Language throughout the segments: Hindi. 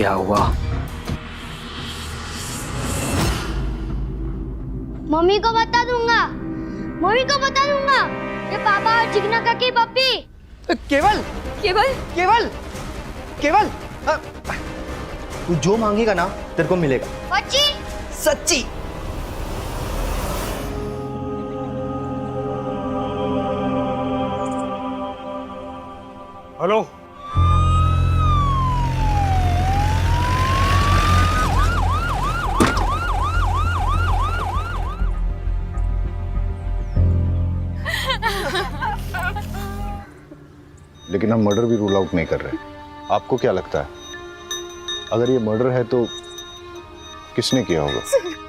क्या हुआ? मम्मी को बता दूंगा, मम्मी को बता दूंगा। ये पापा और चिकना काकी पप्पी। केवल केवल केवल केवल तू जो मांगेगा ना तेरे को मिलेगा। सच्ची? सच्ची। हेलो, लेकिन हम मर्डर भी रूल आउट नहीं कर रहे। आपको क्या लगता है अगर ये मर्डर है तो किसने किया होगा?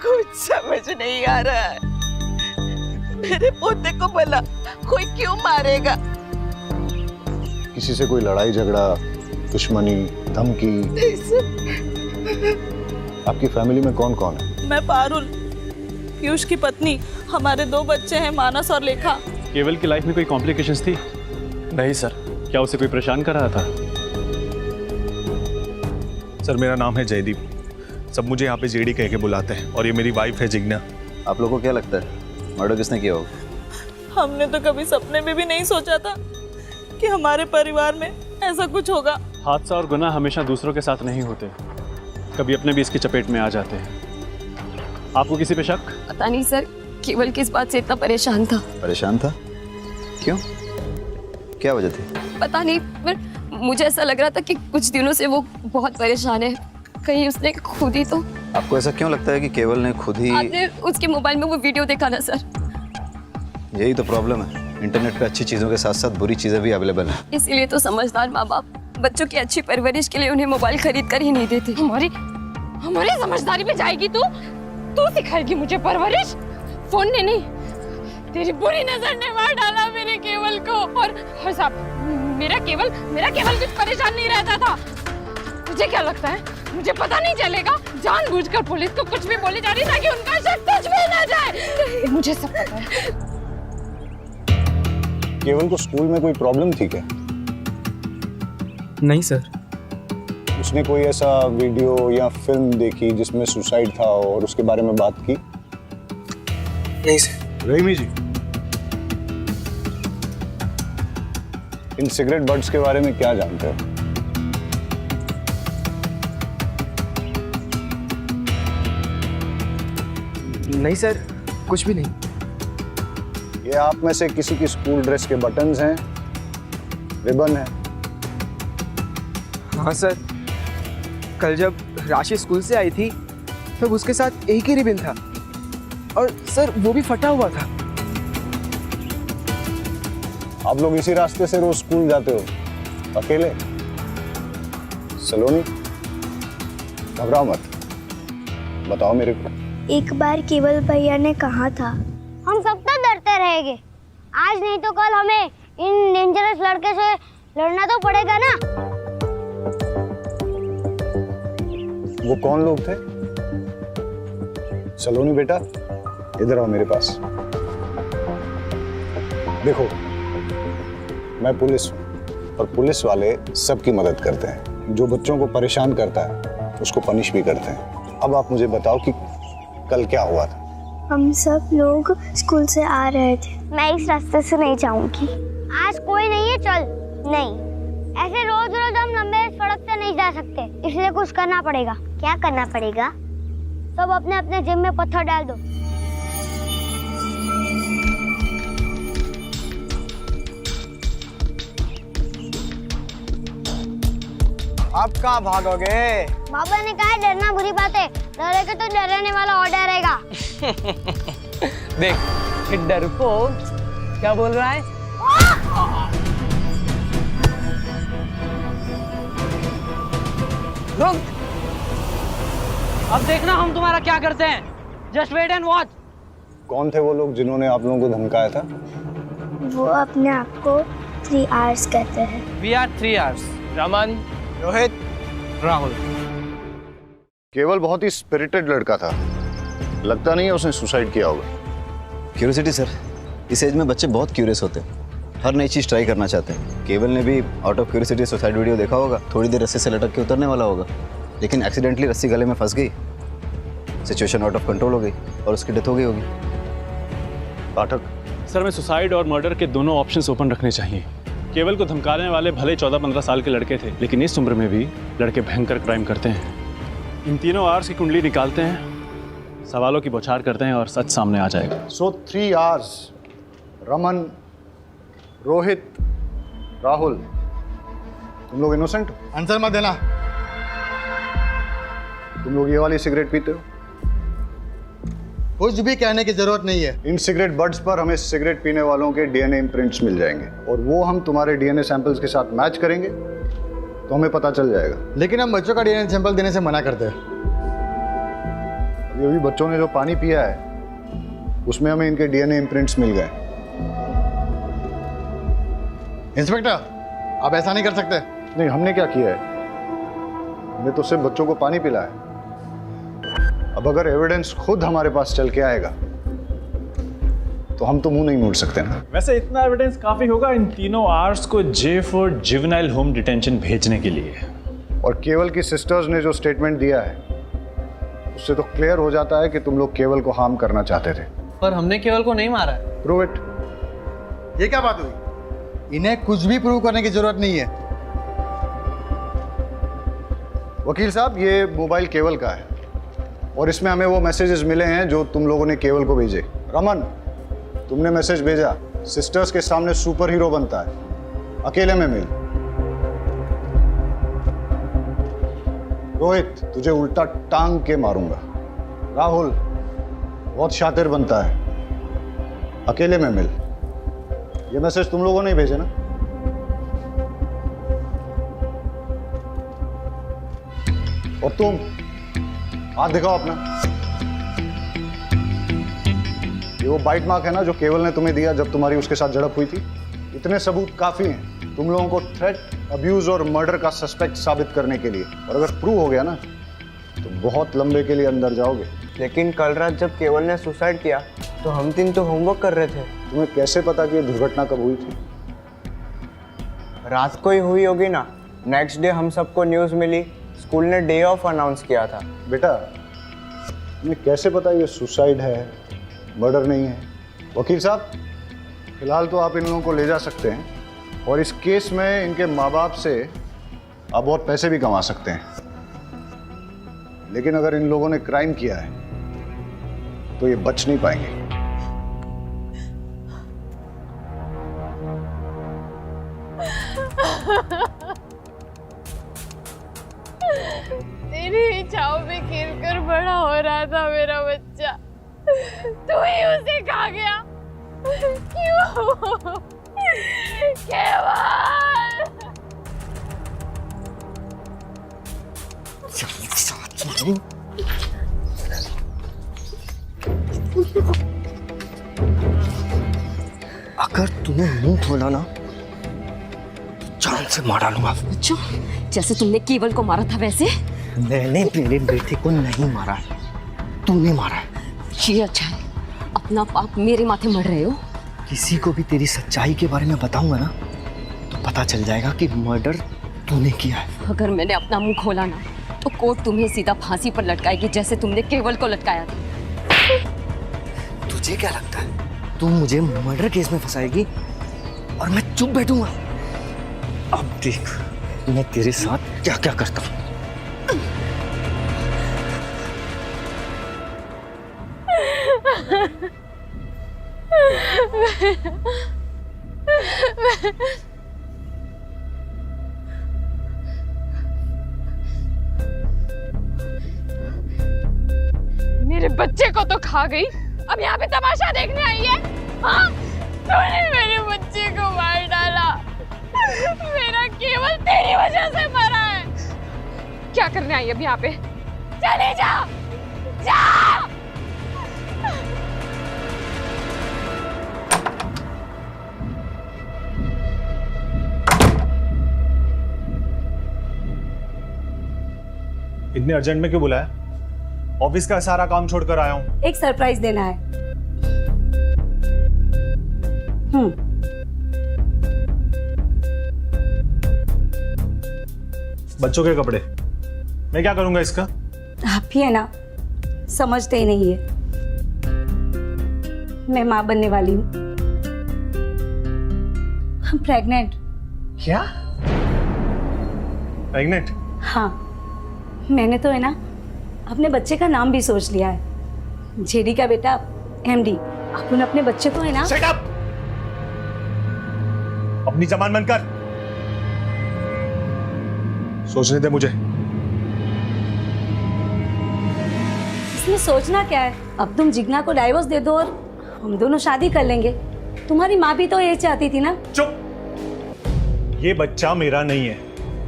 कुछ समझ नहीं आ रहा है। मेरे पोते को भला कोई क्यों मारेगा? किसी से कोई लड़ाई झगड़ा, दुश्मनी, धमकी? आपकी फैमिली में कौन कौन है? मैं पारुल, पीयूष की पत्नी, हमारे 2 बच्चे हैं, मानस और लेखा। केवल की लाइफ में कोई कॉम्प्लिकेशंस थी? नहीं सर। क्या उसे कोई परेशान कर रहा था? सर मेरा नाम है जयदीप, सब मुझे यहाँ पे जेडी कह के बुलाते हैं, और ये मेरी वाइफ है जिग्ना। आप लोगों को क्या लगता है मर्डर किसने किया होगा? हमने तो कभी सपने में भी नहीं सोचा था कि हमारे परिवार में ऐसा कुछ होगा। हादसा और गुनाह हमेशा दूसरों के साथ नहीं होते, कभी अपने भी इसकी चपेट में आ जाते हैं। आपको किसी पे शक? पता नहीं सर, केवल किस बात से इतना परेशान था। परेशान था? क्यों? क्या वजह थी? पता नहीं, पर मुझे ऐसा लग रहा था कि कुछ दिनों से वो बहुत परेशान है। कहीं उसने खुद ही तो। आपको ऐसा क्यों लगता है कि केवल ने खुद ही? आपने उसके मोबाइल में वो वीडियो देखा ना सर? यही तो प्रॉब्लम है, इंटरनेट पे अच्छी चीजों के साथ साथ बुरी चीजें भी अवेलेबल है। इसीलिए तो समझदार माँ बाप बच्चों की अच्छी परवरिश के लिए उन्हें मोबाइल खरीद कर ही नहीं देते। हमारी समझदारी में जाएगी तू सिखाएगी मुझे परवरिश? फोन ने नहीं, तेरी बुरी नजर ने मार डाला मेरे केवल को। और साहब, मेरा केवल कुछ परेशान नहीं रहता था। तुझे क्या लगता है मुझे पता नहीं चलेगा? जानबूझकर पुलिस को कुछ भी बोले जा रही ताकि उनका शक तुझ पे ना जाए। मुझे सब पता है। केवल को स्कूल में कोई प्रॉब्लम थी क्या? नहीं सर। उसने कोई ऐसा वीडियो या फिल्म देखी जिसमें सुसाइड था और उसके बारे में बात की? नहीं सर। रहीमी जी, इन सिगरेट बट्स के बारे में क्या जानते हो? नहीं सर, कुछ भी नहीं। ये आप में से किसी की स्कूल ड्रेस के बटन्स हैं, रिबन है? हाँ सर, कल जब राशि स्कूल से आई थी तब उसके साथ एक ही रिबन था, और सर वो भी फटा हुआ था। आप लोग इसी रास्ते से रोज स्कूल जाते हो अकेले? सलोनी, घबराओ मत, बताओ मेरे को। एक बार केवल भैया ने कहा था, हम सब तो डरते रहेंगे, आज नहीं तो कल हमें इन डेंजरस लड़के से लड़ना तो पड़ेगा ना। वो कौन लोग थे? सलोनी बेटा, इधर आओ मेरे पास। देखो, मैं पुलिस हूँ और पुलिस वाले सबकी मदद करते हैं। जो बच्चों को परेशान करता है उसको पनिश भी करते हैं। अब आप मुझे बताओ कि कल क्या हुआ था? हम सब लोग स्कूल से आ रहे थे। मैं इस रास्ते से नहीं जाऊंगी। आज कोई नहीं है, चल। नहीं, ऐसे रोज रोज हम लंबे सड़क से नहीं जा सकते, इसलिए कुछ करना पड़ेगा। क्या करना पड़ेगा? सब अपने अपने जेब में पत्थर डाल दो। आप कहाँ भागोगे? बाबा ने कहा है डरना बुरी बात है, डरेगा तो डराने वाला और डरेगा। देख ये डरपोक क्या बोल रहा है। रुक, अब देखना हम तुम्हारा क्या करते हैं। Just wait and watch. कौन थे वो लोग जिन्होंने आप लोगों को धमकाया था? वो अपने आप को 3 आवर्स कहते हैं। We are 3 hours. Raman, Rohit, Rahul. केवल बहुत ही स्पिरिटेड लड़का था, लगता नहीं है उसने सुसाइड किया होगा। क्यूरियोसिटी सर, इस एज में बच्चे बहुत क्यूरियस होते हैं, हर नई चीज़ ट्राई करना चाहते हैं। केवल ने भी out of curiosity suicide video देखा होगा, थोड़ी देर रस्से से लटक के उतरने वाला होगा, लेकिन एक्सीडेंटली रस्सी गले में फंस गई, सिचुएशन आउट ऑफ कंट्रोल हो गई और उसकी डेथ हो गई होगी। पाठक, सर, मैं सुसाइड और मर्डर के दोनों ऑप्शंस ओपन रखने चाहिए। केवल को धमकाने वाले भले 14-15 साल के लड़के थे, लेकिन इस उम्र में भी लड़के भयंकर क्राइम करते हैं। इन तीनों आवर्स की कुंडली निकालते हैं, सवालों की बौछार करते हैं और सच सामने आ जाएगा। सो 3 आवर्स, रमन, रोहित, राहुल, तुम लोग इनोसेंट हो? आंसर मत देना। तुम लोग ये वाली सिगरेट पीते हो? कुछ भी कहने की जरूरत नहीं है। इन सिगरेट बड्स पर हमें सिगरेट पीने वालों के डीएनए इम्प्रिंट्स मिल जाएंगे और वो हम तुम्हारे डीएनए सैंपल्स के साथ मैच करेंगे तो हमें पता चल जाएगा। लेकिन हम बच्चों का डीएनए सैंपल देने से मना करते हैं। अभी बच्चों ने जो पानी पिया है उसमें हमें इनके डीएनए इम्प्रिंट्स मिल गए। इंस्पेक्टर, आप ऐसा नहीं कर सकते। नहीं, हमने क्या किया है? हमने तो सिर्फ बच्चों को पानी पिलाया। अब अगर एविडेंस खुद हमारे पास चल के आएगा तो हम तो मुंह नहीं मोड़ सकते ना। वैसे इतना एविडेंस काफी होगा इन तीनों आर्ट्स को J for juvenile home detention भेजने के लिए। और केवल की सिस्टर्स ने जो स्टेटमेंट दिया है उससे तो क्लियर हो जाता है कि तुम लोग केवल को हार्म करना चाहते थे। पर हमने केवल को नहीं मारा है। Prove it. ये क्या बात हुई? इन्हें कुछ भी प्रूव करने की जरूरत नहीं है। वकील साहब, ये मोबाइल केवल का है और इसमें हमें वो मैसेजेस मिले हैं जो तुम लोगों ने केवल को भेजे। रमन, तुमने मैसेज भेजा सिस्टर्स के सामने सुपर हीरो बनता है, अकेले में मिल। रोहित, तुझे उल्टा टांग के मारूंगा। राहुल, बहुत शातिर बनता है, अकेले में मिल। ये मैसेज तुम लोगों ने भेजे ना? और तुम हाथ दिखाओ अपना। ये वो बाइट मार्क है ना जो केवल ने तुम्हें दिया जब तुम्हारी उसके साथ झड़प हुई थी। इतने सबूत काफी हैं तुम लोगों को थ्रेट, अब्यूज और मर्डर का सस्पेक्ट साबित करने के लिए। और अगर प्रूव हो गया ना तो बहुत लंबे के लिए अंदर जाओगे। लेकिन कल रात जब केवल ने सुसाइड किया तो हम 3 तो होमवर्क कर रहे थे। तुम्हें कैसे पता कि ये दुर्घटना कब हुई थी? रात को ही हुई होगी ना। नेक्स्ट डे हम सबको न्यूज़ मिली, स्कूल ने डे ऑफ अनाउंस किया था। बेटा, तुम्हें कैसे पता ये सुसाइड है, मर्डर नहीं है? वकील साहब, फिलहाल तो आप इन लोगों को ले जा सकते हैं और इस केस में इनके माँ बाप से आप बहुत पैसे भी कमा सकते हैं। लेकिन अगर इन लोगों ने क्राइम किया है तो ये बच नहीं पाएंगे। तेरी इच्छाओं में खेलकर बड़ा हो रहा था मेरा बच्चा, तू ही उसे खा गया। क्यों? केवल अगर तूने मुंह खोला ना तो जान से मार डालूंगा। अच्छा, जैसे तुमने केवल को मारा था वैसे? मैंने मेरे बेटे को नहीं मारा है, तूने मारा है। ये अच्छा है, अपना पाप मेरे माथे मढ़ रहे हो। किसी को भी तेरी सच्चाई के बारे में बताऊंगा ना तो पता चल जाएगा कि मर्डर तूने किया है। अगर मैंने अपना मुंह खोला ना तो कोर्ट तुम्हें सीधा फांसी पर लटकाएगी, जैसे तुमने केवल को लटकाया था। तुझे क्या लगता है तू मुझे मर्डर केस में फंसाएगी और मैं चुप बैठूंगा? अब देख मैं तेरे साथ क्या क्या करता हूं। मेरे बच्चे को तो खा गई, अब यहाँ पे तमाशा देखने आई है? हाँ, तूने मेरे बच्चे को मार डाला। मेरा केवल तेरी वजह से मरा है। क्या करने आई अब यहाँ पे? चले जा, जा। इतने अर्जेंट में क्यों बुलाया? ऑफिस का सारा काम छोड़कर आया हूँ। एक सरप्राइज देना है। बच्चों के कपड़े मैं क्या करूंगा इसका? आप ही है ना, समझते ही नहीं है। मैं माँ बनने वाली हूँ। हम प्रेग्नेंट। क्या? प्रेग्नेंट? हाँ, मैंने तो है ना अपने बच्चे का नाम भी सोच लिया है। जेडी का बेटा एमडी। अपन अपने बच्चे को है ना। Shut up! अपनी जबान बंद कर। सोचने दे मुझे। इसमें सोचना क्या है? अब तुम जिग्ना को डाइवोर्स दे दो और हम दोनों शादी कर लेंगे। तुम्हारी माँ भी तो ये चाहती थी ना। चुप। ये बच्चा मेरा नहीं है।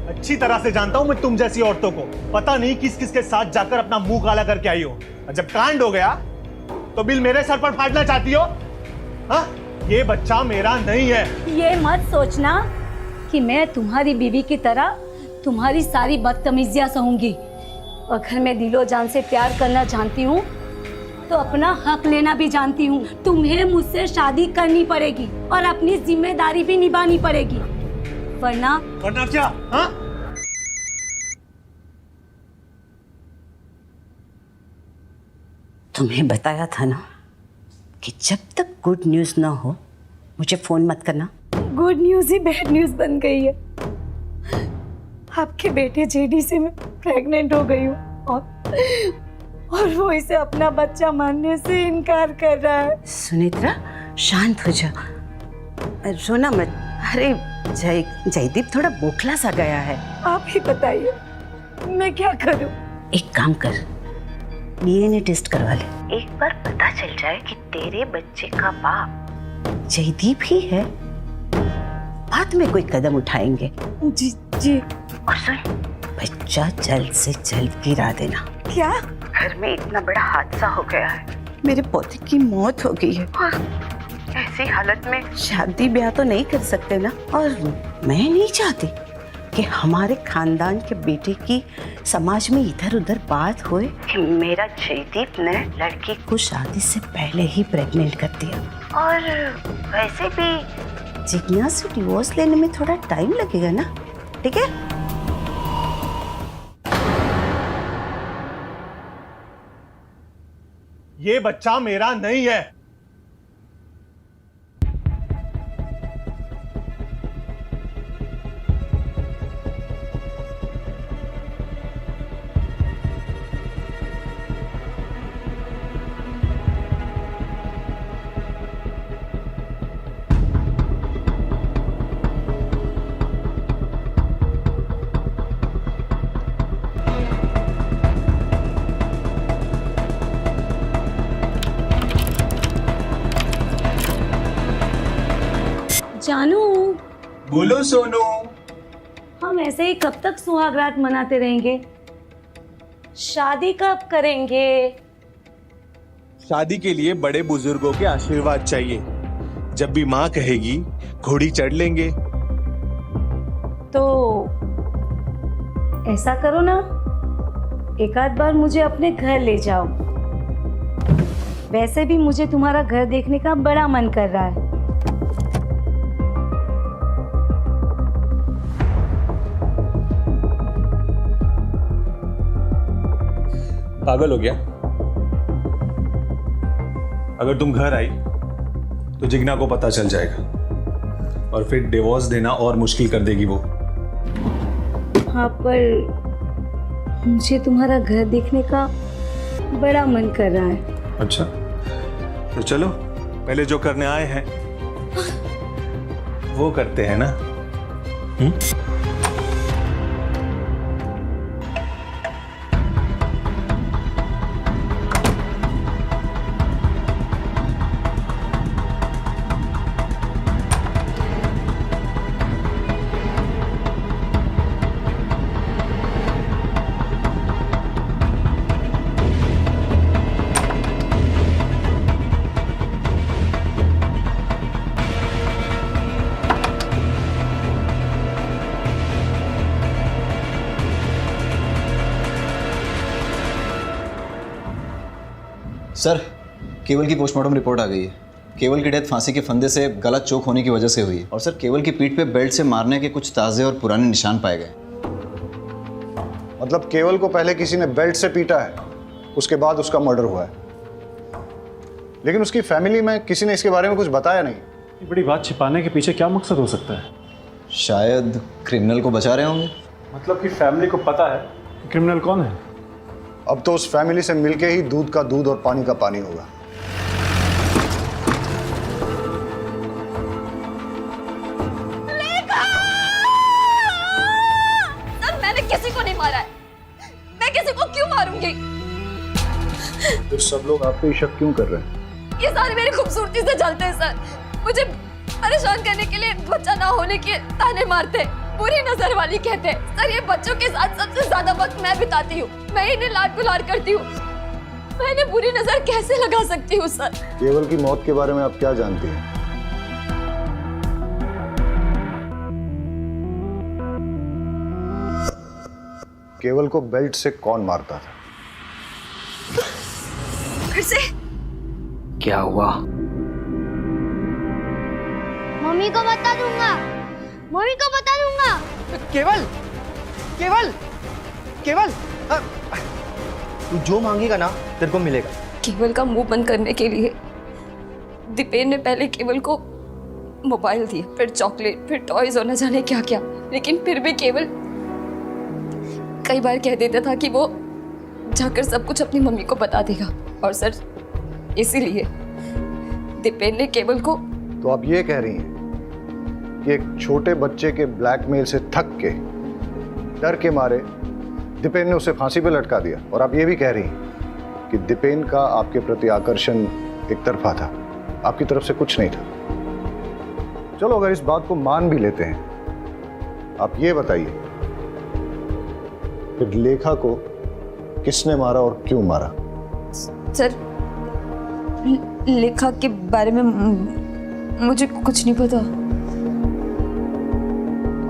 अच्छी तरह से जानता हूं मैं तुम जैसी औरतों को। पता नहीं किस किस के साथ जाकर अपना मुंह काला करके आई हो। और जब कांड हो गया तो बिल मेरे सर पर फाड़ना चाहती हो? हाँ? ये बच्चा मेरा नहीं है। ये मत सोचना कि मैं तुम्हारी बीवी की तरह तुम्हारी सारी बदतमीजियां सहूंगी। अगर मैं दिलो जान से प्यार करना जानती हूँ तो अपना हक लेना भी जानती हूँ। तुम्हें मुझसे शादी करनी पड़ेगी और अपनी जिम्मेदारी भी निभानी पड़ेगी, वरना क्या? हाँ? तुम्हें बताया था ना कि जब तक गुड न्यूज़ ना हो मुझे फोन मत करना। गुड न्यूज़ ही बैड न्यूज़ बन गई है। आपके बेटे जेडी से मैं प्रेग्नेंट हो गई हूँ और वो इसे अपना बच्चा मानने से इनकार कर रहा है। सुनेत्रा, शांत हो जा, रोना मत। अरे जयदीप थोड़ा बोखला सा गया है। आप ही बताइए मैं क्या करूं? एक काम कर, डीएनए टेस्ट करवा ले। एक बार पता चल जाए कि तेरे बच्चे का बाप जयदीप ही है, बाद में कोई कदम उठाएंगे। जी जी। और सुन, बच्चा जल्द से जल्द गिरा देना। क्या? घर में इतना बड़ा हादसा हो गया है, मेरे पोते की मौत हो गई है। ऐसी हालत में शादी ब्याह तो नहीं कर सकते ना। और मैं नहीं चाहती कि हमारे खानदान के बेटे की समाज में इधर उधर बात होए कि मेरा जयदीप ने लड़की को शादी से पहले ही प्रेग्नेंट कर दिया। और वैसे भी जिग्ना से डिवोर्स लेने में थोड़ा टाइम लगेगा ना, ठीक है? ये बच्चा मेरा नहीं है। जानू। बोलो सोनू। हम ऐसे ही कब तक सुहागरात मनाते रहेंगे? शादी कब करेंगे? शादी के लिए बड़े बुजुर्गों के आशीर्वाद चाहिए। जब भी माँ कहेगी घोड़ी चढ़ लेंगे। तो ऐसा करो ना, एक आध बार मुझे अपने घर ले जाओ। वैसे भी मुझे तुम्हारा घर देखने का बड़ा मन कर रहा है। पागल हो गया? अगर तुम घर आई तो जिग्ना को पता चल जाएगा और फिर डिवोर्स देना और मुश्किल कर देगी वो। हाँ, पर मुझे तुम्हारा घर देखने का बड़ा मन कर रहा है। अच्छा, तो चलो पहले जो करने आए हैं वो करते हैं ना। सर, केवल की पोस्टमार्टम रिपोर्ट आ गई है। केवल की डेथ फांसी के फंदे से गला चोक होने की वजह से हुई है। और सर, केवल की पीठ पे बेल्ट से मारने के कुछ ताज़े और पुराने निशान पाए गए। मतलब केवल को पहले किसी ने बेल्ट से पीटा है, उसके बाद उसका मर्डर हुआ है। लेकिन उसकी फैमिली में किसी ने इसके बारे में कुछ बताया नहीं। ये बड़ी बात छिपाने के पीछे क्या मकसद हो सकता है? शायद क्रिमिनल को बचा रहे होंगे। मतलब कि फैमिली को पता है कि क्रिमिनल कौन है? अब तो उस फैमिली से मिलके ही दूध का दूध और पानी का पानी होगा। सर मैंने किसी को नहीं मारा है, मैं किसी को क्यों मारूंगी? तो सब लोग आप पे शक क्यों कर रहे हैं? ये सारे मेरी खूबसूरती से जलते हैं सर, मुझे परेशान करने के लिए बच्चा ना होने के ताने मारते हैं, बुरी नजर वाली कहते हैं। सर ये बच्चों के साथ सबसे ज्यादा वक्त मैं बिताती हूँ, मैं इन्हें लाड गुलार करती हूँ, मैं इन्हें बुरी नजर कैसे लगा सकती हूँ सर? केवल की मौत के बारे में आप क्या जानती हैं? केवल को बेल्ट से कौन मारता था? फिर से क्या हुआ? मम्मी को बता दूंगा, मम्मी को बता दूंगा। केवल केवल केवल तू जो मांगेगा ना तेरे को मिलेगा। केवल का मुंह बंद करने के लिए दीपेन ने पहले केवल को मोबाइल दिया, फिर चॉकलेट, फिर टॉयज और न जाने क्या क्या, लेकिन फिर भी केवल कई बार कह देता था कि वो जाकर सब कुछ अपनी मम्मी को बता देगा। और सर इसीलिए दीपेन ने केवल को। तो आप ये कह रही हैं कि एक छोटे बच्चे के ब्लैकमेल से थक के, डर के मारे दीपेन ने उसे फांसी पे लटका दिया, और आप ये भी कह रही हैं कि दीपेन का आपके प्रति आकर्षण एक तरफा था, आपकी तरफ से कुछ नहीं था। चलो अगर इस बात को मान भी लेते हैं, आप ये बताइए फिर लेखा को किसने मारा और क्यों मारा? सर लेखा के बारे में मुझे कुछ नहीं पता।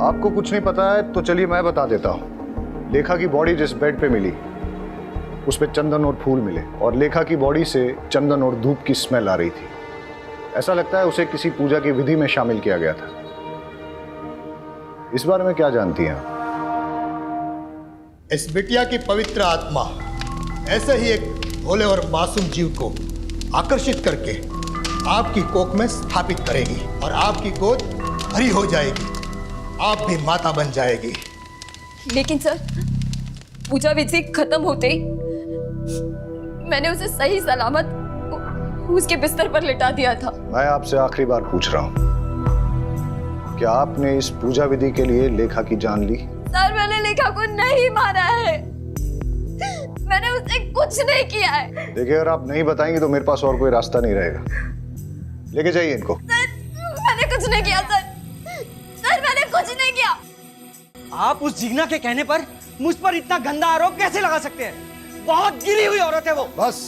आपको कुछ नहीं पता है तो चलिए मैं बता देता हूँ। लेखा की बॉडी जिस बेड पे मिली उस पे चंदन और फूल मिले, और लेखा की बॉडी से चंदन और धूप की स्मेल आ रही थी। ऐसा लगता है उसे किसी पूजा की विधि में शामिल किया गया था। इस बारे में क्या जानती हैं आप? इस बिटिया की पवित्र आत्मा ऐसे ही एक भोले और मासूम जीव को आकर्षित करके आपकी कोख में स्थापित करेगी और आपकी गोद भरी हो जाएगी, आप भी माता बन जाएगी। लेकिन सर पूजा विधि खत्म होते ही मैंने उसे सही सलामत उसके बिस्तर पर लिटा दिया था। मैं आपसे आखिरी बार पूछ रहा हूँ, क्या आपने इस पूजा विधि के लिए लेखा की जान ली? सर मैंने लेखा को नहीं मारा है, मैंने उसे कुछ नहीं किया है। देखिए अगर आप नहीं बताएंगे तो मेरे पास और कोई रास्ता नहीं रहेगा। लेके जाइए इनको। सर मैंने कुछ नहीं किया सर, सर मैंने कुछ नहीं किया। आप उस जिग्ना के कहने पर मुझ पर इतना गंदा आरोप कैसे लगा सकते हैं? बहुत गिरी हुई औरत है वो। बस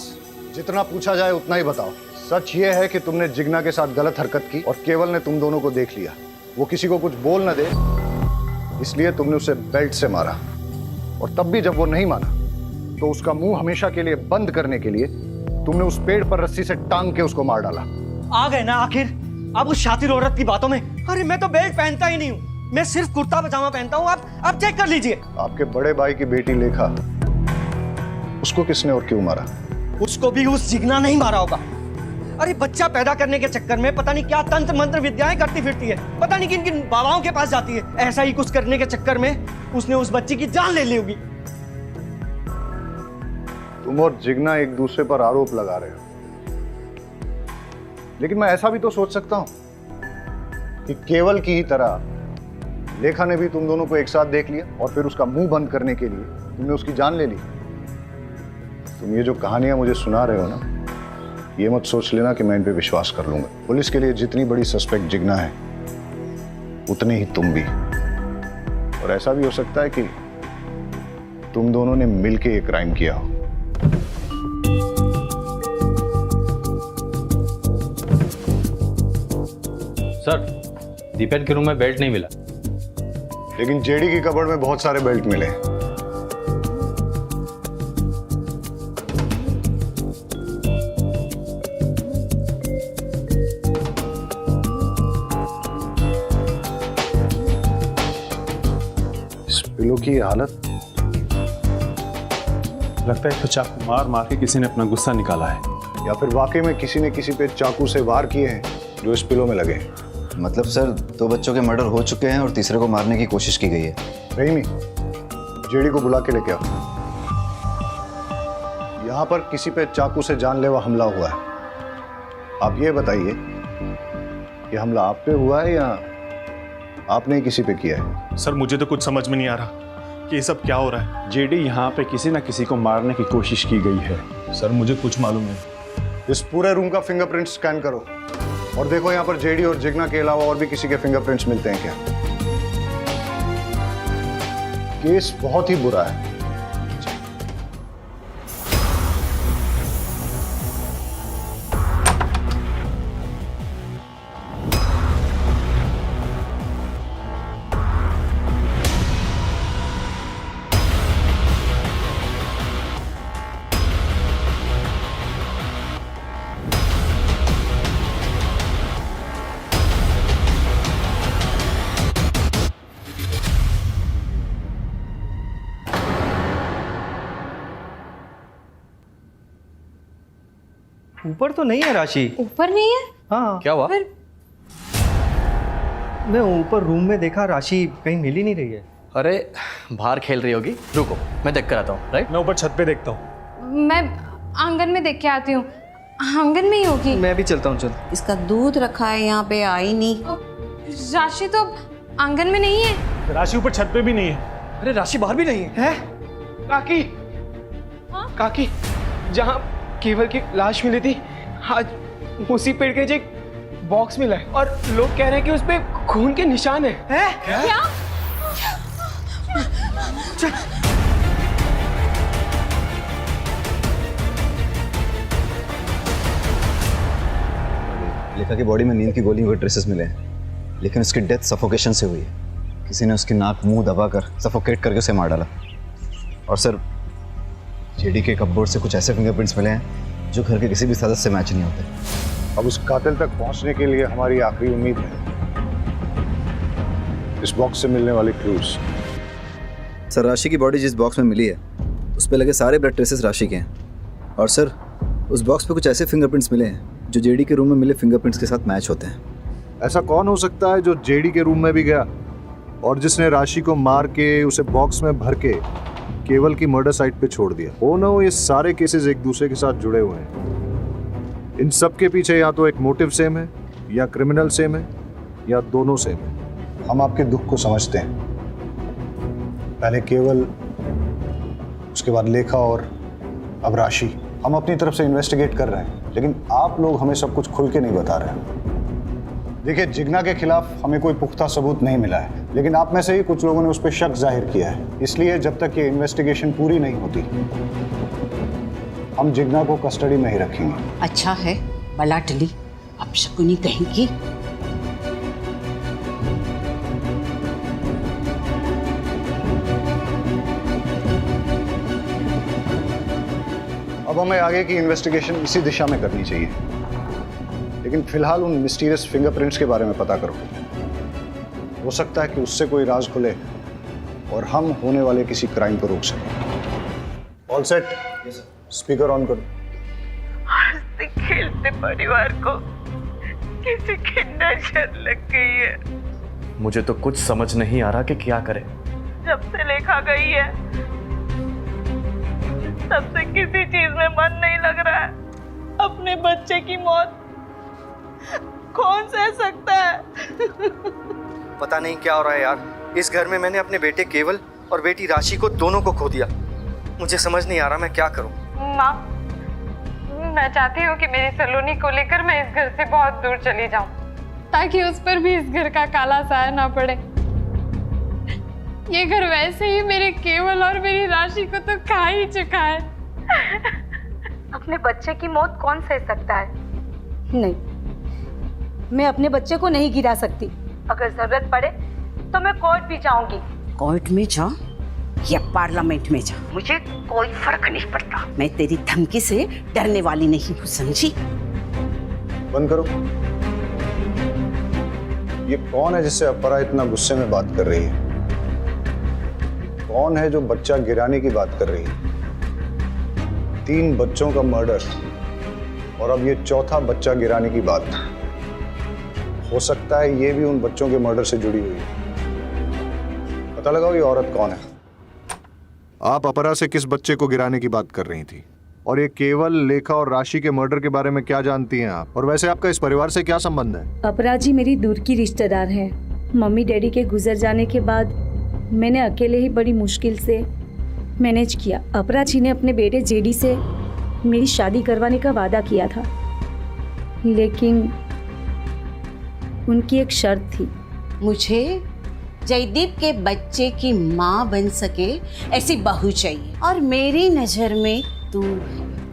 जितना पूछा जाए उतना ही बताओ। सच ये है कि तुमने जिग्ना के साथ गलत हरकत की और केवल ने तुम दोनों को देख लिया, वो किसी को कुछ बोल न दे इसलिए तुमने उसे बेल्ट से मारा, और तब भी जब वो नहीं माना तो उसका मुंह हमेशा के लिए बंद करने के लिए तुमने उस पेड़ पर रस्सी से टांग के उसको मार डाला। आ गए ना आखिर अब उस शातिर औरत की बातों में। अरे मैं तो बेल्ट पहनता ही नहीं हूँ, मैं सिर्फ कुर्ता पजामा पहनता हूँ। आप चेक कर लीजिए। आपके बड़े भाई की बेटी लेखा, उसको किसने और क्यों मारा? उसको भी उस जिग्ना नहीं मारा होगा। अरे बच्चा पैदा करने के चक्कर में पता नहीं क्या तंत्र मंत्र विद्याएं करती फिरती है, पता नहीं किन किन बाबाओं के पास जाती है। ऐसा ही कुछ करने के चक्कर में उसने उस बच्ची की जान ले ली होगी। तुम और जिग्ना एक दूसरे पर आरोप लगा रहे हो, लेकिन मैं ऐसा भी तो सोच सकता हूं कि केवल की ही तरह लेखा ने भी तुम दोनों को एक साथ देख लिया और फिर उसका मुंह बंद करने के लिए तुमने उसकी जान ले ली। तुम ये जो कहानियां मुझे सुना रहे हो ना, ये मत सोच लेना कि मैं इन पे विश्वास कर लूंगा। पुलिस के लिए जितनी बड़ी सस्पेक्ट जिग्ना है उतने ही तुम भी, और ऐसा भी हो सकता है कि तुम दोनों ने मिलके ये क्राइम किया हो। सर दीपेन के रूम में बेल्ट नहीं मिला, लेकिन जेडी की कबर्ड में बहुत सारे बेल्ट मिले। इस पिलो की हालत लगता है तो चाकू मार मार के किसी ने अपना गुस्सा निकाला है। या फिर वाकई में किसी ने किसी पे चाकू से वार किए हैं जो इस पिलो में लगे हैं। मतलब सर 2 बच्चों के मर्डर हो चुके हैं और तीसरे को मारने की कोशिश की गई है। रहीमी, जेडी को बुला के लेके आओ। यहाँ पर किसी पे चाकू से जानलेवा हमला हुआ है। आप ये बताइए कि हमला आप पे हुआ है या आपने ही किसी पे किया है? सर मुझे तो कुछ समझ में नहीं आ रहा कि ये सब क्या हो रहा है। जेडी यहाँ पे किसी ना किसी को मारने की कोशिश की गई है। सर मुझे कुछ मालूम नहीं। इस पूरे रूम का फिंगरप्रिंट स्कैन करो और देखो यहाँ पर जेडी और जिग्ना के अलावा और भी किसी के फिंगरप्रिंट्स मिलते हैं क्या। केस बहुत ही बुरा है। ऊपर तो नहीं है राशि। ऊपर नहीं है? हाँ। क्या हुआ? मैं ऊपर रूम में देखा, राशि कहीं मिल ही नहीं रही है। अरे बाहर खेल रही होगी, रुको मैं देख कर आता हूँ। राइट, मैं ऊपर छत पे देखता हूँ। मैं आंगन में देख के आती हूँ, आंगन में ही होगी। मैं भी चलता हूँ, चल। इसका दूध रखा है यहाँ पे, आई नहीं। राशि तो आंगन में नहीं है। राशि ऊपर छत पे भी नहीं है। अरे राशि बाहर भी नहीं है। काकी, काकी, जहाँ केवल की लाश मिली थी आज उसी पेड़ के एक बॉक्स मिला है और लोग कह रहे हैं कि उस पे खून के निशान है। क्या? लेखा की बॉडी में नींद की गोलियों के ट्रेसेस मिले हैं, लेकिन उसकी डेथ सफोकेशन से हुई है। किसी ने उसकी नाक मुंह दबाकर सफोकेट करके उसे मार डाला। और सर जेडी के कपबोर्ड से कुछ ऐसे फिंगरप्रिंट्स मिले हैं जो घर के किसी भी सदस्य से मैच नहीं होते। अब उस कातिल तक पहुंचने के लिए हमारी आखिरी उम्मीद है इस बॉक्स से मिलने वाले क्लूज। सर राशि की बॉडी जिस बॉक्स में मिली है उस पर लगे सारे ब्लड ट्रेसेस राशि के हैं। और सर उस बॉक्स पे कुछ ऐसे फिंगरप्रिंट्स मिले हैं जो जेडी के रूम में मिले फिंगरप्रिंट्स के साथ मैच होते हैं। ऐसा कौन हो सकता है जो जेडी के रूम में भी गया और जिसने राशि को मार के उसे बॉक्स में भर के केवल की मर्डर साइट पे छोड़ दिया? हो ना हो ये सारे केसेस एक दूसरे के साथ जुड़े हुए हैं। इन सब के पीछे या तो एक मोटिव सेम है या क्रिमिनल सेम है या दोनों सेम है। हम आपके दुख को समझते हैं। पहले केवल, उसके बाद लेखा और अब राशि। हम अपनी तरफ से इन्वेस्टिगेट कर रहे हैं, लेकिन आप लोग हमें सब कुछ खुल के नहीं बता रहे हैं। देखिए, जिग्ना के खिलाफ हमें कोई पुख्ता सबूत नहीं मिला है, लेकिन आप में से ही कुछ लोगों ने उस पर शक जाहिर किया है। इसलिए जब तक ये इन्वेस्टिगेशन पूरी नहीं होती हम जिग्ना को कस्टडी में ही रखेंगे। अच्छा है, बला टली, अब शकुनी कहेंगी। अब हमें आगे की इन्वेस्टिगेशन इसी दिशा में करनी चाहिए, लेकिन फिलहाल उन मिस्टीरियस फिंगरप्रिंट्स के बारे में पता करो। हो सकता है कि उससे कोई राज खुले और हम होने वाले किसी क्राइम को रोक सकें। All set? स्पीकर ऑन करो। हंसते खेलते परिवार को किसी की नजर लग गई है। मुझे तो कुछ समझ नहीं आ रहा कि क्या करें। जब से लेखा गई है तब से किसी चीज में मन नहीं लग रहा है। अपने बच्चे की मौत कौन सह सकता है? पता नहीं क्या हो रहा है यार। इस घर में मैंने अपने बेटे केवल और बेटी राशि को दोनों को खो दिया। मुझे समझ नहीं आ रहा मैं क्या करूं। माँ, मैं चाहती हूँ कि मेरी सलोनी को लेकर मैं इस घर से बहुत दूर चली जाऊं, ताकि उस पर भी इस घर का काला साया ना पड़े। ये घर वैसे ही मेरे केवल और मेरी राशि को तो खा ही चुका है। अपने बच्चे की मौत कौन सह सकता है? नहीं, मैं अपने बच्चे को नहीं गिरा सकती। अगर जरूरत पड़े तो मैं कोर्ट भी जाऊंगी। कोर्ट में जा या पार्लियामेंट में जा, मुझे कोई फर्क नहीं पड़ता। मैं तेरी धमकी से डरने वाली नहीं हूँ, समझी? बंद करो। ये कौन है जिससे अपरा इतना गुस्से में बात कर रही है? कौन है जो बच्चा गिराने की बात कर रही है? 3 बच्चों का मर्डर और अब ये चौथा बच्चा गिराने की बात। हो सकता है ये भी उन बच्चों के मर्डर से जुड़ी हुई है। पता लगाओ ये औरत कौन है। आप अपरा से किस बच्चे को गिराने की बात कर रही थी? और ये केवल, लेखा और राशि के मर्डर के बारे में क्या जानती हैं आप? और वैसे आपका इस परिवार से क्या संबंध है? अपरा जी मेरी दूर की रिश्तेदार है। मम्मी डैडी के गुजर जाने के बाद मैंने अकेले ही बड़ी मुश्किल से मैनेज किया। अपरा जी ने अपने बेटे जेडी से मेरी शादी करवाने का वादा किया था, लेकिन उनकी एक शर्त थी। मुझे जयदीप के बच्चे की माँ बन सके ऐसी बहू चाहिए, और मेरी नज़र में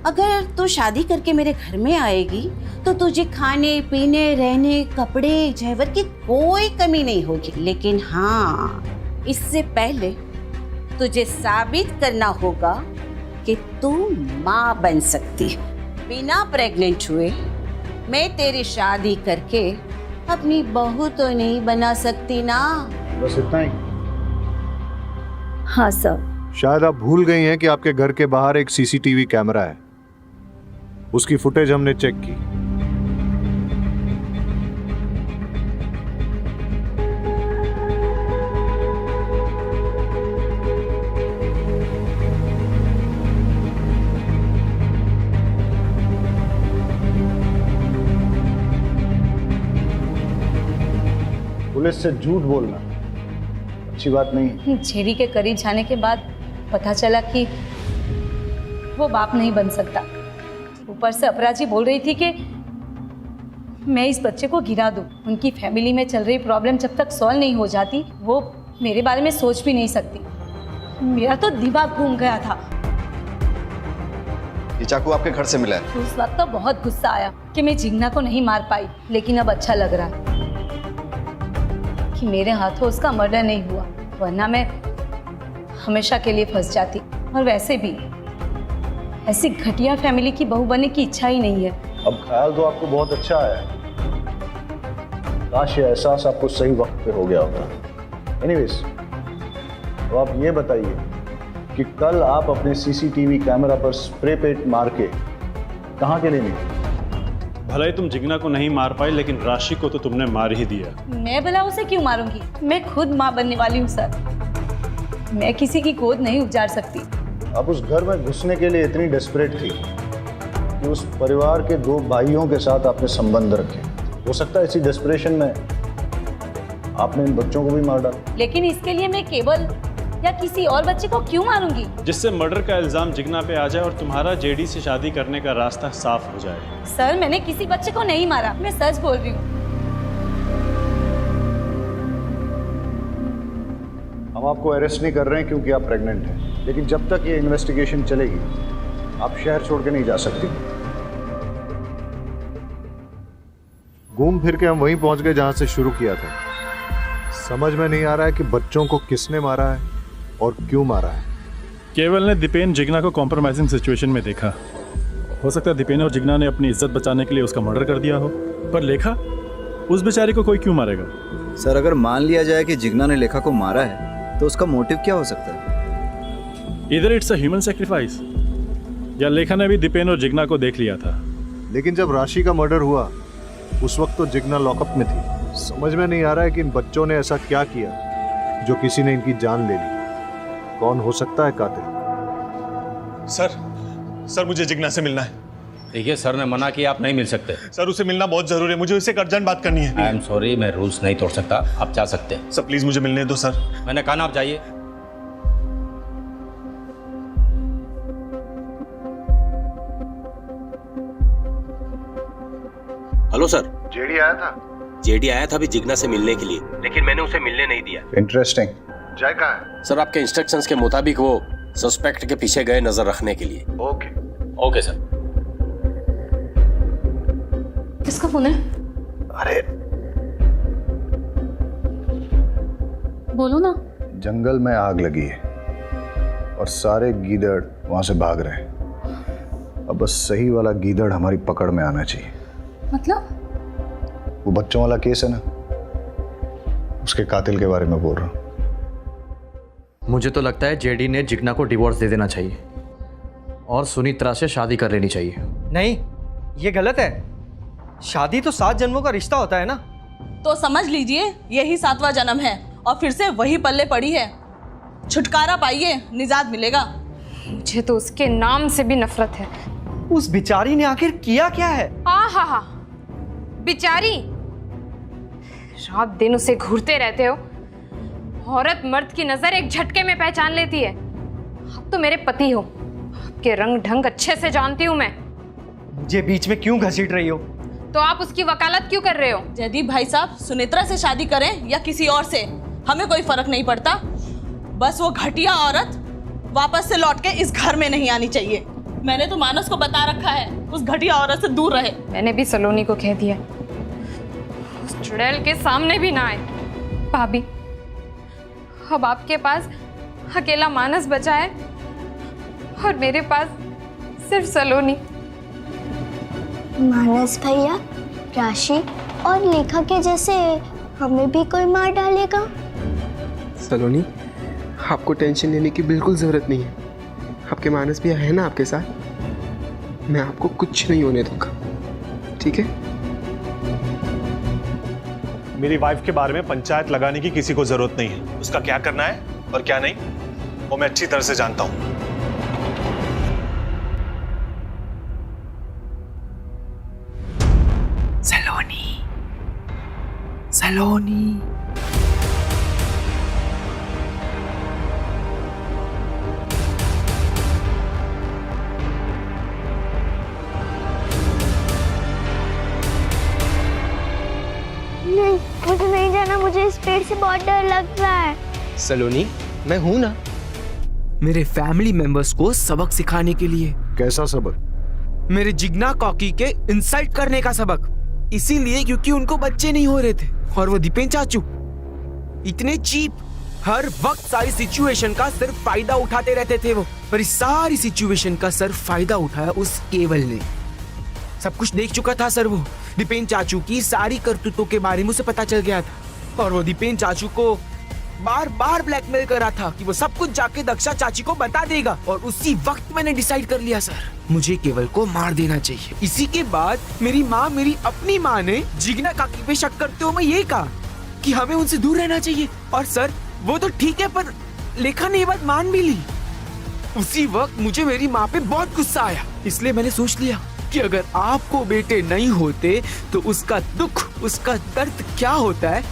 अगर तू शादी करके मेरे घर में आएगी तो तुझे खाने पीने, रहने, कपड़े, जेवर की कोई कमी नहीं होगी। लेकिन हाँ, इससे पहले तुझे साबित करना होगा कि तू माँ बन सकती है। बिना प्रेग्नेंट हुए मैं तेरी शादी करके अपनी बहू तो नहीं बना सकती ना। बस इतना ही? हाँ सर। शायद आप भूल गई हैं कि आपके घर के बाहर एक सीसीटीवी कैमरा है। उसकी फुटेज हमने चेक की। पुलिस से झूठ बोलना अच्छी बात नहीं। जेडी के करीब जाने के बाद पता चला कि वो बाप नहीं बन सकता। ऊपर से अपरा जी बोल रही थी कि मैं इस बच्चे को गिरा दूं। उनकी फैमिली में चल रही प्रॉब्लम जब तक सॉल्व नहीं हो जाती वो मेरे बारे में सोच भी नहीं सकती। मेरा तो दिमाग घूम गया था। ये चाकू आपके घर से मिला है? उस वक्त तो बहुत गुस्सा आया कि मैं जिग्ना को नहीं मार पाई, लेकिन अब अच्छा लग रहा है कि मेरे हाथों उसका मर्डर नहीं हुआ, वरना मैं हमेशा के लिए फंस जाती। और वैसे भी ऐसी घटिया फैमिली की बहू बनने की इच्छा ही नहीं है। अब ख्याल तो आपको बहुत अच्छा आया है। काश ये एहसास आपको सही वक्त पे हो गया होता। एनीवेज, तो आप ये बताइए कि कल आप अपने सीसीटीवी कैमरा पर स्प्रे पेंट मार के कहाँ के लिए निकले? भले ही तुम जिग्ना को नहीं मार पाई, लेकिन राशि को तो तुमने मार ही दिया। मैं भला उसे क्यों मारूंगी? मैं खुद माँ बनने वाली हूँ सर। मैं किसी की गोद नहीं उजाड़ सकती। आप उस घर में घुसने के लिए इतनी डेस्परेट थी कि उस परिवार के 2 भाइयों के साथ आपने संबंध रखे। हो सकता है इसी डेस्परेशन में आपने इन बच्चों को भी मार डाला। लेकिन इसके लिए मैं केवल या किसी और बच्चे को क्यों मारूंगी? जिससे मर्डर का इल्जाम जिग्ना पे आ जाए और तुम्हारा जेडी से शादी करने का रास्ता साफ हो जाए। सर, मैंने किसी बच्चे को नहीं मारा, मैं सच बोल रही हूँ। हम आपको अरेस्ट नहीं कर रहे हैं क्योंकि आप प्रेग्नेंट हैं, लेकिन जब तक ये इन्वेस्टिगेशन चलेगी आप शहर छोड़ के नहीं जा सकती। घूम फिर के हम वहीं पहुंच गए जहां से शुरू किया था। समझ में नहीं आ रहा है कि बच्चों को किसने मारा है और क्यों मारा है। केवल ने दीपेन जिग्ना को कॉम्प्रोमाइजिंग सिचुएशन में देखा। हो सकता है दीपेन और जिग्ना ने अपनी इज्जत बचाने के लिए उसका मर्डर कर दिया हो, पर लेखा, उस बेचारी को कोई क्यों मारेगा? सर, अगर मान लिया जाए कि जिग्ना ने लेखा को मारा है तो उसका मोटिव क्या हो सकता है? इधर इट्स अ ह्यूमन सैक्रिफाइस, या लेखा ने भी दीपेन और जिग्ना को देख लिया था। लेकिन जब राशि का मर्डर हुआ उस वक्त तो जिग्ना लॉकअप में थी। समझ में नहीं आ रहा है कि इन बच्चों ने ऐसा क्या किया जो किसी ने इनकी जान ले ली। कौन हो सकता है कातिल? सर मुझे जिग्ना से मिलना है। देखिए सर ने मना किया, आप नहीं मिल सकते। सर उसे मिलना बहुत जरूरी है, मुझे उससे एक अर्जेंट बात करनी है। आई एम सॉरी, मैं रूल्स नहीं तोड़ सकता, आप जा सकते हैं। सर प्लीज मुझे मिलने दो सर। मैंने कहा ना आप जाइए। Hello sir. जेडी आया था? जेडी आया था अभी जिग्ना से मिलने के लिए, लेकिन मैंने उसे मिलने नहीं दिया। इंटरेस्टिंग। जय कहाँ है? सर आपके इंस्ट्रक्शंस के मुताबिक वो सस्पेक्ट के पीछे गए नजर रखने के लिए। Okay sir. किसका फोन है? अरे बोलो ना। जंगल में आग लगी है और सारे गीदड़ वहां से भाग रहे हैं। अब बस सही वाला गीदड़ हमारी पकड़ में आना चाहिए। मतलब? वो बच्चों वाला केस है ना, उसके कातिल के बारे में बोल रहा हूं। मुझे तो लगता है जेडी ने जिग्ना को डिवोर्स दे देना चाहिए। और सुनित्रा से शादी कर लेनी चाहिए। नहीं, ये गलत है। शादी तो 7 जन्मों का रिश्ता होता है ना। तो समझ लीजिए यही 7वां जन्म है और फिर से वही पल्ले पड़ी है। छुटकारा पाइए, निजात मिलेगा। मुझे तो उसके नाम से भी नफरत है। उस बिचारी ने आखिर किया क्या है? हा, बिचारी। रात दिन उसे घूरते रहते हो। औरत मर्द की नजर एक झटके में पहचान लेती है। आप तो मेरे पति हो, आपके रंग ढंग अच्छे से जानती हूँ मैं। मुझे बीच में क्यों घसीट रही हो? तो आप उसकी वकालत क्यों कर रहे हो? जयदीप भाई साहब, सुनित्रा से शादी करें या किसी और से, हमें कोई फर्क नहीं पड़ता। बस वो घटिया औरत वापस से लौट के इस घर में नहीं आनी चाहिए। मैंने तो मानस को बता रखा है उस घटिया औरत से दूर रहे। मैंने भी सलोनी को कह दिया उस चुड़ैल के सामने भी ना आए। भाभी, अब आपके पास अकेला मानस बचा है और मेरे पास सिर्फ सलोनी। मानस भैया, राशि और लेखा के जैसे हमें भी कोई मार डालेगा? सलोनी, आपको टेंशन लेने की बिल्कुल ज़रूरत नहीं है। आपके मानस भैया है ना आपके साथ। मैं आपको कुछ नहीं होने दूंगा, ठीक है? मेरी वाइफ के बारे में पंचायत लगाने की किसी को जरूरत नहीं है। उसका क्या करना है और क्या नहीं वो मैं अच्छी तरह से जानता हूं। सलोनी, नहीं, मुझे नहीं जाना। मुझे इस पेड़ से बहुत डर लग रहा है। सलोनी, मैं हूं ना मेरे फैमिली मेंबर्स को सबक सिखाने के लिए। कैसा सबक? मेरे जिग्ना कॉकी के इंसल्ट करने का सबक। इसीलिए क्योंकि उनको बच्चे नहीं हो रहे थे और वो दीपेन चाचू इतने चीप, हर वक्त सारी सिचुएशन का सिर्फ फायदा उठाते रहते थे वो। पर इस सारी सिचुएशन का सिर्फ फायदा उठाया उस केवल ने। सब कुछ देख चुका था सर वो। दीपेन चाचू की सारी करतूतों के बारे में उसे पता चल गया था और वो दीपेन चाचू को बार बार ब्लैकमेल कर रहा था कि वो सब कुछ जाके दक्षा चाची को बता देगा। और उसी वक्त मैंने डिसाइड कर लिया सर, मुझे केवल को मार देना चाहिए। इसी के बाद मेरी माँ, मेरी अपनी माँ ने जिग्ना काकी पे शक करते हुए ये कहा कि हमें उनसे दूर रहना चाहिए। और सर वो तो ठीक है, पर लेखा ने ये बात मान भी ली। उसी वक्त मुझे मेरी माँ पे बहुत गुस्सा आया, इसलिए मैंने सोच लिया कि अगर आपको बेटे नहीं होते तो उसका दुख, उसका दर्द क्या होता है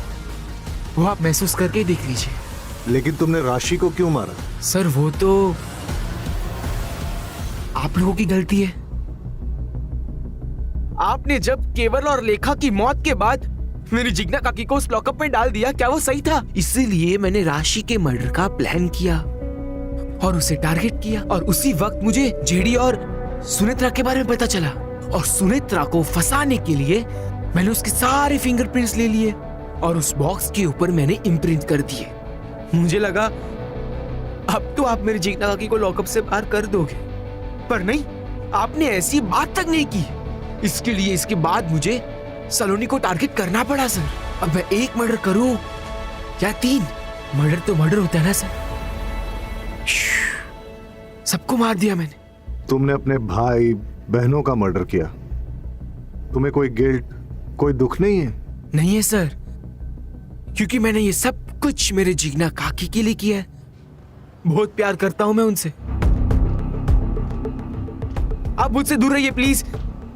वो आप महसूस करके देख लीजिए। लेकिन तुमने राशि को क्यों मारा? सर वो तो आप लोगों की गलती है। आपने जब केवल और लेखा की मौत के बाद मेरी जिग्ना काकी को उस लॉकअप में डाल दिया, क्या वो सही था? इसीलिए मैंने राशि के मर्डर का प्लान किया और उसे टारगेट किया। और उसी वक्त मुझे जेडी और सुनित्रा के बारे में पता चला और सुनित्रा को फंसाने के लिए मैंने उसके सारे फिंगरप्रिंट्स ले लिए और उस बॉक्स के ऊपर मैंने इम्प्रिंट कर दिए। मुझे लगा अब तो आप मेरी जिग्ना काकी को लॉकअप से बाहर कर दोगे, पर नहीं, आपने ऐसी बात तक नहीं की। इसके लिए इसके बाद मुझे सलोनी को टारगेट करना पड़ा सर। अब मैं 1 मर्डर करूं या 3, मर्डर तो मर्डर होता है ना सर। सबको मार दिया मैंने। तुमने अपने भाई बहनों का मर्डर किया, तुम्हें कोई गिल्ट, कोई दुख नहीं है? नहीं है सर, क्योंकि मैंने ये सब कुछ मेरे जिग्ना काकी के लिए किया है। बहुत प्यार करता हूं मैं उनसे। आप मुझसे दूर रहिए please.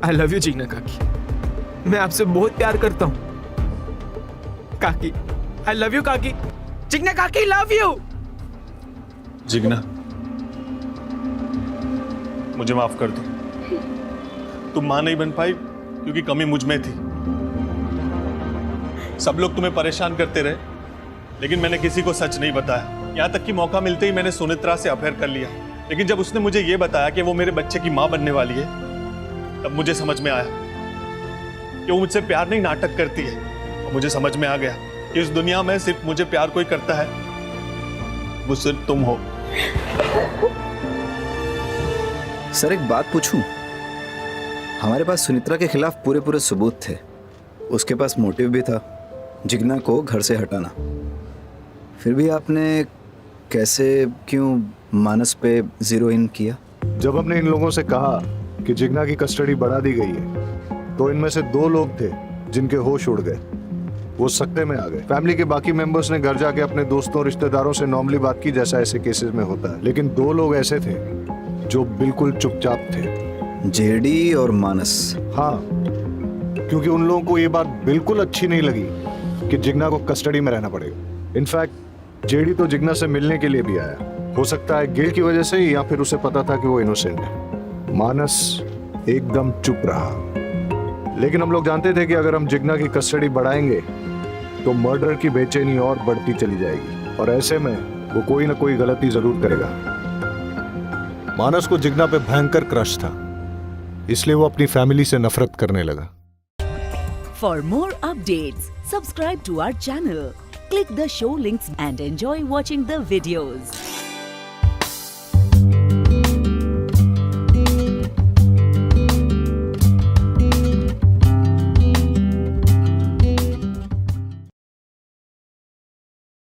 I love you Jigna काकी, मैं आपसे बहुत प्यार करता हूं काकी। आई लव यू काकी। जिग्ना काकी, लव यू। जिग्ना, मुझे माफ कर दो। तुम मां नहीं बन पाई क्योंकि कमी मुझ में थी। सब लोग तुम्हें परेशान करते रहे, लेकिन मैंने किसी को सच नहीं बताया। यहां तक कि मौका मिलते ही मैंने सुनित्रा से अफेयर कर लिया। लेकिन जब उसने मुझे यह बताया कि वो मेरे बच्चे की मां बनने वाली है, तब मुझे समझ में आया कि वो मुझसे प्यार नहीं, नाटक करती है। और मुझे समझ में आ गया कि इस दुनिया में सिर्फ मुझे प्यार कोई करता है, वो सिर्फ तुम हो। सर एक बात पूछूं? हमारे पास सुनित्रा के खिलाफ पूरे सबूत थे, उसके पास मोटिव भी था, जिग्ना को घर से हटाना। फिर भी आपने कैसे, क्यों मानस पे जीरो इन किया? जब हमने इन लोगों से कहा कि जिग्ना की कस्टडी बढ़ा दी गई है तो इनमें से 2 लोग थे जिनके होश उड़ गए, वो सकते में आ गए। फैमिली के बाकी मेंबर्स ने घर जाके अपने दोस्तों रिश्तेदारों से नॉर्मली बात की जैसा ऐसे केसेस में होता है, लेकिन 2 लोग ऐसे थे जो बिल्कुल चुपचाप थे, जेडी और मानस। हाँ, क्योंकि उन लोगों को ये बात बिल्कुल अच्छी नहीं लगी कि जिग्ना को कस्टडी में रहना पड़ेगा। इनफैक्ट जेडी तो जिग्ना से मिलने के लिए भी आया, हो सकता है गिल्ट की वजह से या फिर उसे पता था कि वो इनोसेंट है। मानस एकदम चुप रहा, लेकिन हम लोग जानते थे कि अगर हम जिग्ना की कस्टडी बढ़ाएंगे तो मर्डर की बेचैनी और बढ़ती चली जाएगी और ऐसे में वो कोई ना कोई गलती जरूर करेगा। मानस को जिग्ना पे भयंकर क्रश था, इसलिए वो अपनी फैमिली से नफरत करने लगा। For more updates, subscribe to our channel, click the show links and enjoy watching the videos.